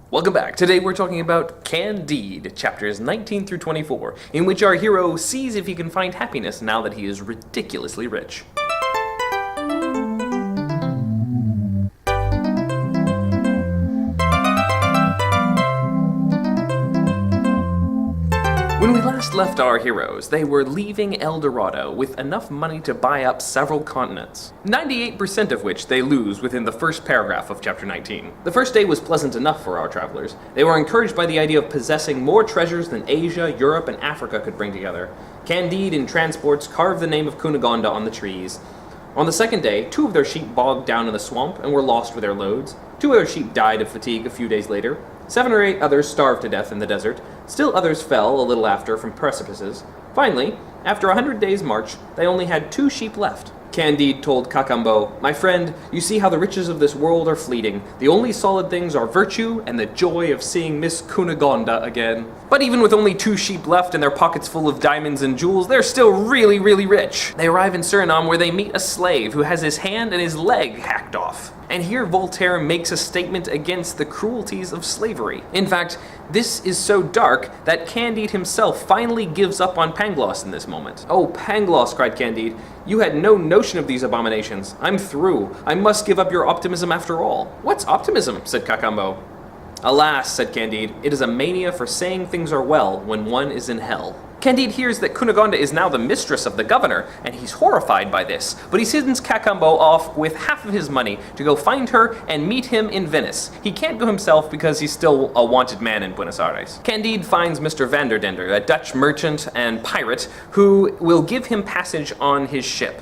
Welcome back. Today we're talking about Candide, chapters 19 through 24, in which our hero sees if he can find happiness now that he is ridiculously rich. When we last left our heroes, they were leaving El Dorado with enough money to buy up several continents, 98% of which they lose within the first paragraph of chapter 19. The first day was pleasant enough for our travelers. They were encouraged by the idea of possessing more treasures than Asia, Europe, and Africa could bring together. Candide in transports carved the name of Cunegonde on the trees. On the second day, 2 of their sheep bogged down in the swamp and were lost with their loads. 2 other sheep died of fatigue a few days later. 7 or 8 others starved to death in the desert. Still others fell a little after from precipices. Finally, after 100 days' march, they only had 2 sheep left. Candide told Cacambo, "My friend, you see how the riches of this world are fleeting. The only solid things are virtue and the joy of seeing Miss Cunegonde again." But even with only 2 sheep left and their pockets full of diamonds and jewels, they're still really rich. They arrive in Suriname where they meet a slave who has his hand and his leg hacked off. And here Voltaire makes a statement against the cruelties of slavery. In fact, this is so dark that Candide himself finally gives up on Pangloss in this moment. "Oh, Pangloss," cried Candide, "you had no notion of these abominations. I'm through. I must give up your optimism after all." "What's optimism?" said Cacambo. "Alas," said Candide, "it is a mania for saying things are well when one is in hell." Candide hears that Cunegonde is now the mistress of the governor, and he's horrified by this, but he sends Cacambo off with half of his money to go find her and meet him in Venice. He can't go himself because he's still a wanted man in Buenos Aires. Candide finds Mr. Vanderdendur, a Dutch merchant and pirate, who will give him passage on his ship.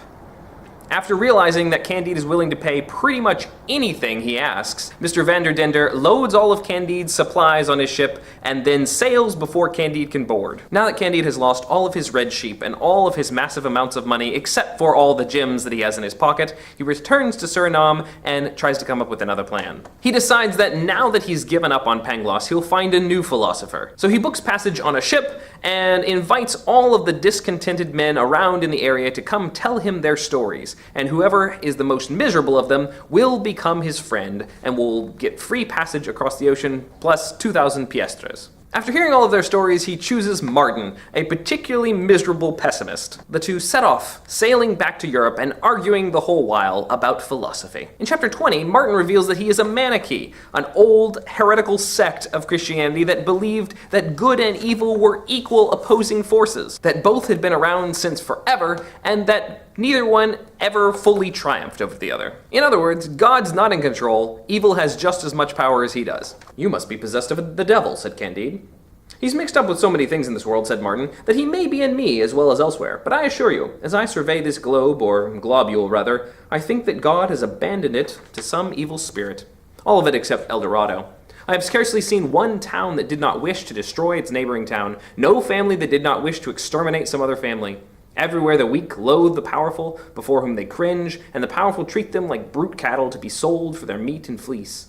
After realizing that Candide is willing to pay pretty much anything he asks, Mr. Vanderdendur loads all of Candide's supplies on his ship and then sails before Candide can board. Now that Candide has lost all of his red sheep and all of his massive amounts of money except for all the gems that he has in his pocket, he returns to Suriname and tries to come up with another plan. He decides that now that he's given up on Pangloss, he'll find a new philosopher. So he books passage on a ship and invites all of the discontented men around in the area to come tell him their stories. And whoever is the most miserable of them will become his friend and will get free passage across the ocean plus 2,000 piastres. After hearing all of their stories, he chooses Martin, a particularly miserable pessimist. The two set off, sailing back to Europe and arguing the whole while about philosophy. In chapter 20, Martin reveals that he is a Manichae, an old heretical sect of Christianity that believed that good and evil were equal opposing forces, that both had been around since forever, and that neither one ever fully triumphed over the other. In other words, God's not in control, evil has just as much power as he does. "You must be possessed of the devil," said Candide. "He's mixed up with so many things in this world," said Martin, "that he may be in me as well as elsewhere. But I assure you, as I survey this globe, or globule rather, I think that God has abandoned it to some evil spirit. All of it except El Dorado. I have scarcely seen one town that did not wish to destroy its neighboring town, no family that did not wish to exterminate some other family. Everywhere the weak loathe the powerful, before whom they cringe, and the powerful treat them like brute cattle to be sold for their meat and fleece.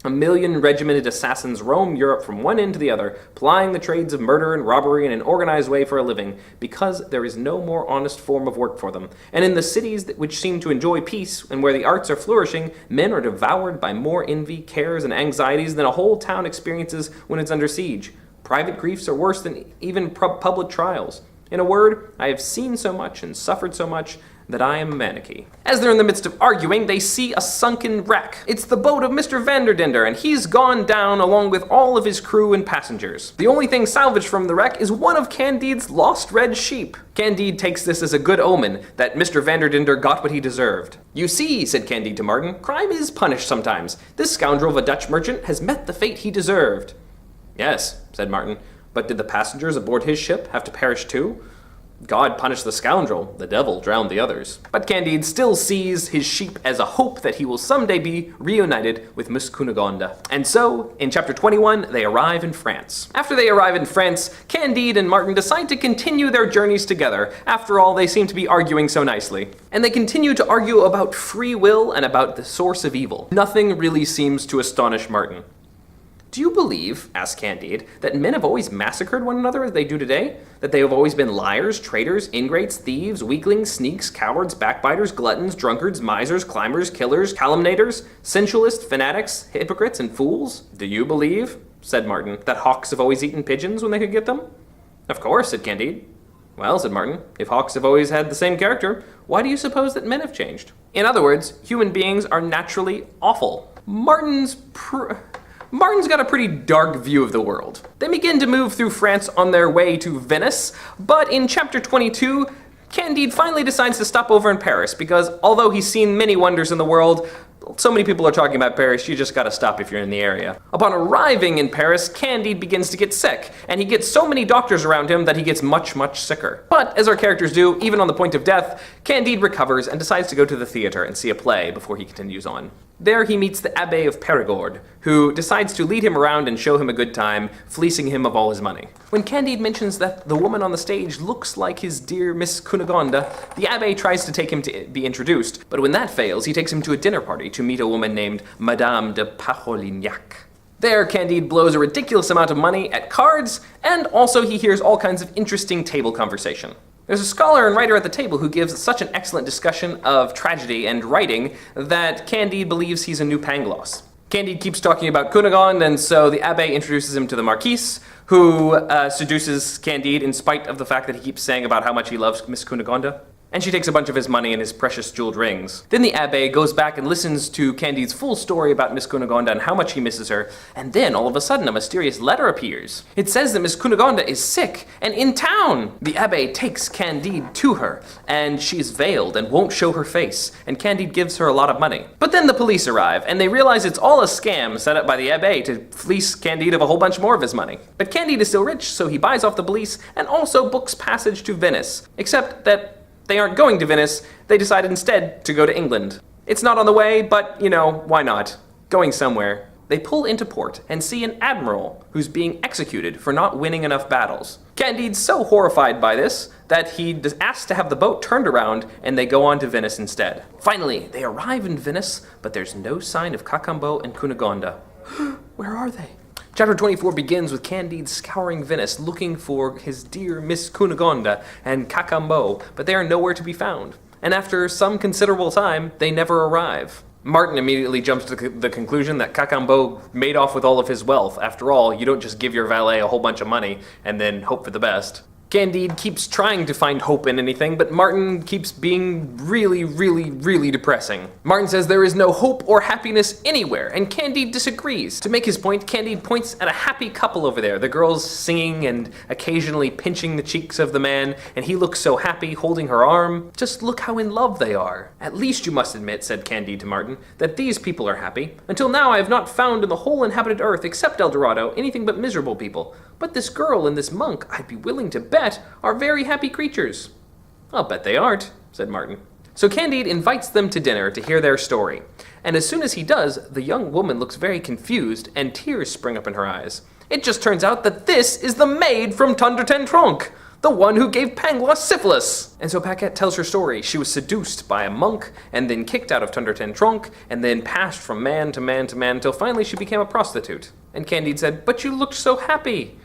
1,000,000 regimented assassins roam Europe from one end to the other, plying the trades of murder and robbery in an organized way for a living, because there is no more honest form of work for them. And in the cities which seem to enjoy peace, and where the arts are flourishing, men are devoured by more envy, cares, and anxieties than a whole town experiences when it's under siege. Private griefs are worse than even public trials. In a word, I have seen so much and suffered so much that I am a Manichae." As they're in the midst of arguing, they see a sunken wreck. It's the boat of Mr. Vanderdendur, and he's gone down along with all of his crew and passengers. The only thing salvaged from the wreck is one of Candide's lost red sheep. Candide takes this as a good omen, that Mr. Vanderdendur got what he deserved. "You see," said Candide to Martin, "crime is punished sometimes. This scoundrel of a Dutch merchant has met the fate he deserved." "Yes," said Martin, "but did the passengers aboard his ship have to perish too? God punished the scoundrel, the devil drowned the others." But Candide still sees his sheep as a hope that he will someday be reunited with Miss Cunegonde. And so, in chapter 21, they arrive in France. After they arrive in France, Candide and Martin decide to continue their journeys together. After all, they seem to be arguing so nicely. And they continue to argue about free will and about the source of evil. Nothing really seems to astonish Martin. "Do you believe," asked Candide, "that men have always massacred one another as they do today? That they have always been liars, traitors, ingrates, thieves, weaklings, sneaks, cowards, backbiters, gluttons, drunkards, misers, climbers, killers, calumniators, sensualists, fanatics, hypocrites, and fools? Do you believe," said Martin, "that hawks have always eaten pigeons when they could get them?" "Of course," said Candide. "Well," said Martin, "if hawks have always had the same character, why do you suppose that men have changed?" In other words, human beings are naturally awful. Martin's got a pretty dark view of the world. They begin to move through France on their way to Venice, but in chapter 22, Candide finally decides to stop over in Paris because although he's seen many wonders in the world, so many people are talking about Paris, you just gotta stop if you're in the area. Upon arriving in Paris, Candide begins to get sick, and he gets so many doctors around him that he gets much, much sicker. But as our characters do, even on the point of death, Candide recovers and decides to go to the theater and see a play before he continues on. There he meets the Abbé of Périgord, who decides to lead him around and show him a good time, fleecing him of all his money. When Candide mentions that the woman on the stage looks like his dear Miss Cunegonde, the Abbé tries to take him to be introduced, but when that fails, he takes him to a dinner party to meet a woman named Madame de Pacholignac. There, Candide blows a ridiculous amount of money at cards, and also he hears all kinds of interesting table conversation. There's a scholar and writer at the table who gives such an excellent discussion of tragedy and writing that Candide believes he's a new Pangloss. Candide keeps talking about Cunegonde, and so the Abbé introduces him to the Marquise, who seduces Candide in spite of the fact that he keeps saying about how much he loves Miss Cunegonde. And she takes a bunch of his money and his precious jeweled rings. Then the Abbé goes back and listens to Candide's full story about Miss Cunegonde and how much he misses her, and then all of a sudden a mysterious letter appears. It says that Miss Cunegonde is sick and in town! The Abbé takes Candide to her, and she's veiled and won't show her face, and Candide gives her a lot of money. But then the police arrive, and they realize it's all a scam set up by the Abbé to fleece Candide of a whole bunch more of his money. But Candide is still rich, so he buys off the police and also books passage to Venice, except that they aren't going to Venice, they decided instead to go to England. It's not on the way, but, why not? Going somewhere. They pull into port and see an admiral who's being executed for not winning enough battles. Candide's so horrified by this that he asks to have the boat turned around and they go on to Venice instead. Finally, they arrive in Venice, but there's no sign of Cacambo and Cunegonde. Where are they? Chapter 24 begins with Candide scouring Venice, looking for his dear Miss Cunegonde and Cacambo, but they are nowhere to be found. And after some considerable time, they never arrive. Martin immediately jumps to the conclusion that Cacambo made off with all of his wealth. After all, you don't just give your valet a whole bunch of money and then hope for the best. Candide keeps trying to find hope in anything, but Martin keeps being really, really, really depressing. Martin says there is no hope or happiness anywhere, and Candide disagrees. To make his point, Candide points at a happy couple over there, the girl's singing and occasionally pinching the cheeks of the man, and he looks so happy holding her arm. Just look how in love they are. At least you must admit, said Candide to Martin, that these people are happy. Until now I have not found in the whole inhabited earth, except El Dorado, anything but miserable people. But this girl and this monk, I'd be willing to bet, are very happy creatures. I'll bet they aren't, said Martin. So Candide invites them to dinner to hear their story. And as soon as he does, the young woman looks very confused and tears spring up in her eyes. It just turns out that this is the maid from Tonder Ten Tronckh, the one who gave Pangloss syphilis. And so Paquette tells her story. She was seduced by a monk and then kicked out of Tonder Ten Tronckh and then passed from man to man to man until finally she became a prostitute. And Candide said, but you looked so happy.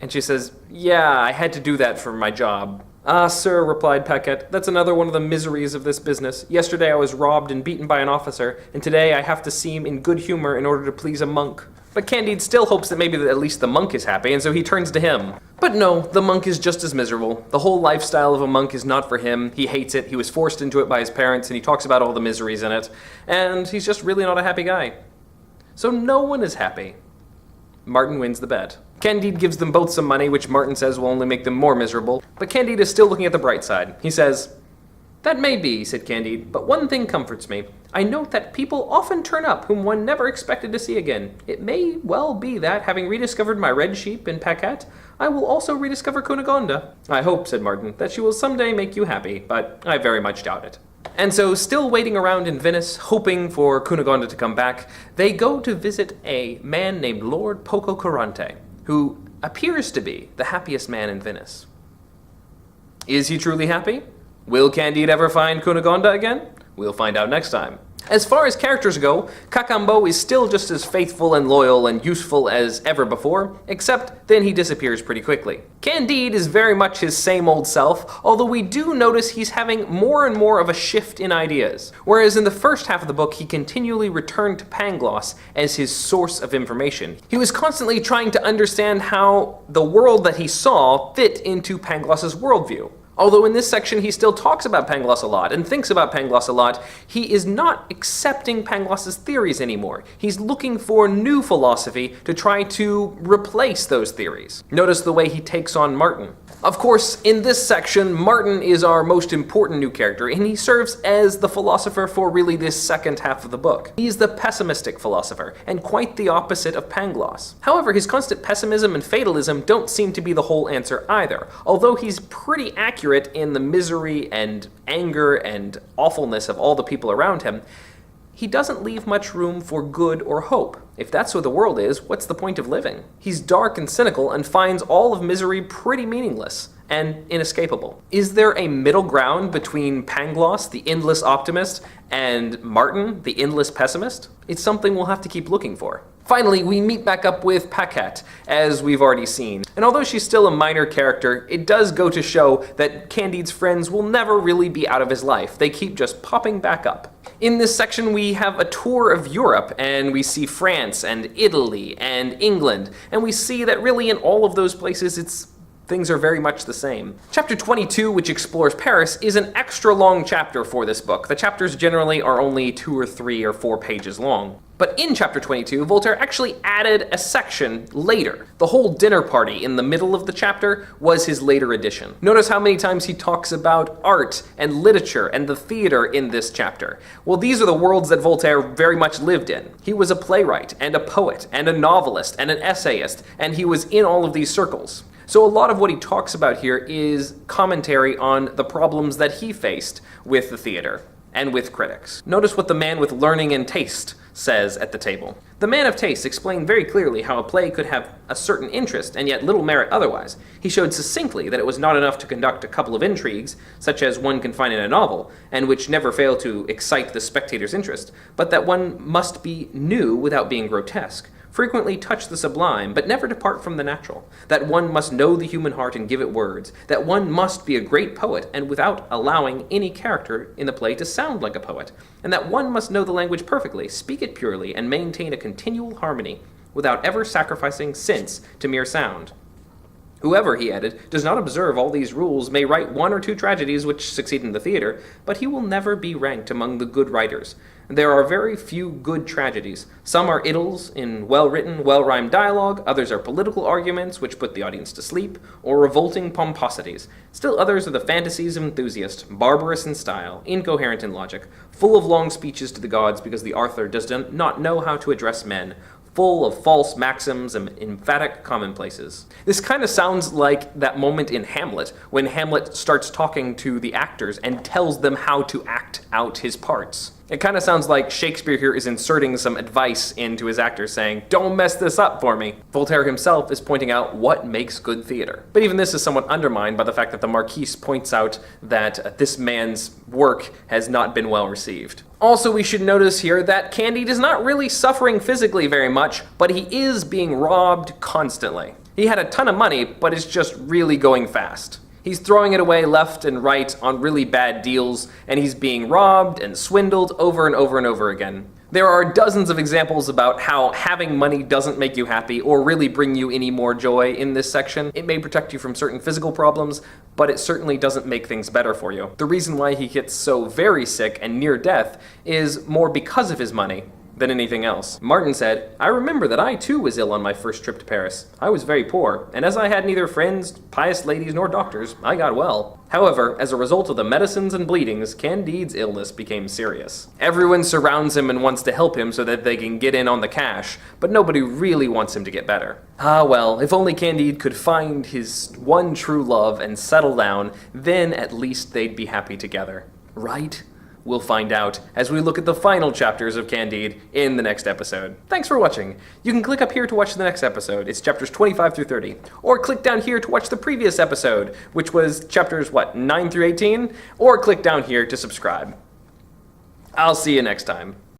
And she says, yeah, I had to do that for my job. Ah, sir, replied Paquette, that's another one of the miseries of this business. Yesterday I was robbed and beaten by an officer, and today I have to seem in good humor in order to please a monk. But Candide still hopes that maybe at least the monk is happy, and so he turns to him. But no, the monk is just as miserable. The whole lifestyle of a monk is not for him. He hates it. He was forced into it by his parents, and he talks about all the miseries in it. And he's just really not a happy guy. So no one is happy. Martin wins the bet. Candide gives them both some money, which Martin says will only make them more miserable. But Candide is still looking at the bright side. He says, that may be, said Candide, but one thing comforts me. I note that people often turn up whom one never expected to see again. It may well be that, having rediscovered my red sheep in Paquette, I will also rediscover Cunegonde. I hope, said Martin, that she will someday make you happy, but I very much doubt it. And so, still waiting around in Venice, hoping for Cunegonde to come back, they go to visit a man named Lord Pococurante, who appears to be the happiest man in Venice. Is he truly happy? Will Candide ever find Cunegonde again? We'll find out next time. As far as characters go, Cacambo is still just as faithful and loyal and useful as ever before, except then he disappears pretty quickly. Candide is very much his same old self, although we do notice he's having more and more of a shift in ideas. Whereas in the first half of the book, he continually returned to Pangloss as his source of information. He was constantly trying to understand how the world that he saw fit into Pangloss's worldview. Although in this section he still talks about Pangloss a lot and thinks about Pangloss a lot, he is not accepting Pangloss's theories anymore. He's looking for new philosophy to try to replace those theories. Notice the way he takes on Martin. Of course, in this section, Martin is our most important new character, and he serves as the philosopher for really this second half of the book. He's the pessimistic philosopher, and quite the opposite of Pangloss. However, his constant pessimism and fatalism don't seem to be the whole answer either, although he's pretty accurate in the misery and anger and awfulness of all the people around him. He doesn't leave much room for good or hope. If that's what the world is, what's the point of living? He's dark and cynical and finds all of misery pretty meaningless and inescapable. Is there a middle ground between Pangloss, the endless optimist, and Martin, the endless pessimist? It's something we'll have to keep looking for. Finally, we meet back up with Paquette, as we've already seen. And although she's still a minor character, it does go to show that Candide's friends will never really be out of his life. They keep just popping back up. In this section, we have a tour of Europe, and we see France and Italy and England, and we see that really in all of those places things are very much the same. Chapter 22, which explores Paris, is an extra long chapter for this book. The chapters generally are only 2 or 3 or 4 pages long. But in chapter 22, Voltaire actually added a section later. The whole dinner party in the middle of the chapter was his later addition. Notice how many times he talks about art and literature and the theater in this chapter. Well, these are the worlds that Voltaire very much lived in. He was a playwright and a poet and a novelist and an essayist, and he was in all of these circles. So a lot of what he talks about here is commentary on the problems that he faced with the theater and with critics. Notice what the man with learning and taste says at the table. The man of taste explained very clearly how a play could have a certain interest and yet little merit otherwise. He showed succinctly that it was not enough to conduct a couple of intrigues, such as one can find in a novel, and which never fail to excite the spectator's interest, but that one must be new without being grotesque, frequently touch the sublime, but never depart from the natural, that one must know the human heart and give it words, that one must be a great poet and without allowing any character in the play to sound like a poet, and that one must know the language perfectly, speak it purely, and maintain a continual harmony, without ever sacrificing sense to mere sound. Whoever, he added, does not observe all these rules may write 1 or 2 tragedies which succeed in the theater, but he will never be ranked among the good writers. There are very few good tragedies. Some are idylls in well-written, well-rhymed dialogue, others are political arguments which put the audience to sleep, or revolting pomposities. Still others are the fantasies of enthusiasts, barbarous in style, incoherent in logic, full of long speeches to the gods because the author does not know how to address men, full of false maxims and emphatic commonplaces. This kind of sounds like that moment in Hamlet, when Hamlet starts talking to the actors and tells them how to act out his parts. It kind of sounds like Shakespeare here is inserting some advice into his actors saying, "Don't mess this up for me." Voltaire himself is pointing out what makes good theater. But even this is somewhat undermined by the fact that the Marquise points out that this man's work has not been well received. Also, we should notice here that Candide is not really suffering physically very much, but he is being robbed constantly. He had a ton of money, but it's just really going fast. He's throwing it away left and right on really bad deals, and he's being robbed and swindled over and over and over again. There are dozens of examples about how having money doesn't make you happy or really bring you any more joy in this section. It may protect you from certain physical problems, but it certainly doesn't make things better for you. The reason why he gets so very sick and near death is more because of his money than anything else. Martin said, "I remember that I too was ill on my first trip to Paris. I was very poor, and as I had neither friends, pious ladies, nor doctors, I got well. However, as a result of the medicines and bleedings, Candide's illness became serious. Everyone surrounds him and wants to help him so that they can get in on the cash, but nobody really wants him to get better. Ah well, if only Candide could find his one true love and settle down, then at least they'd be happy together. Right? We'll find out as we look at the final chapters of Candide in the next episode. Thanks for watching. You can click up here to watch the next episode. It's chapters 25 through 30. Or click down here to watch the previous episode, which was chapters, 9 through 18? Or click down here to subscribe. I'll see you next time.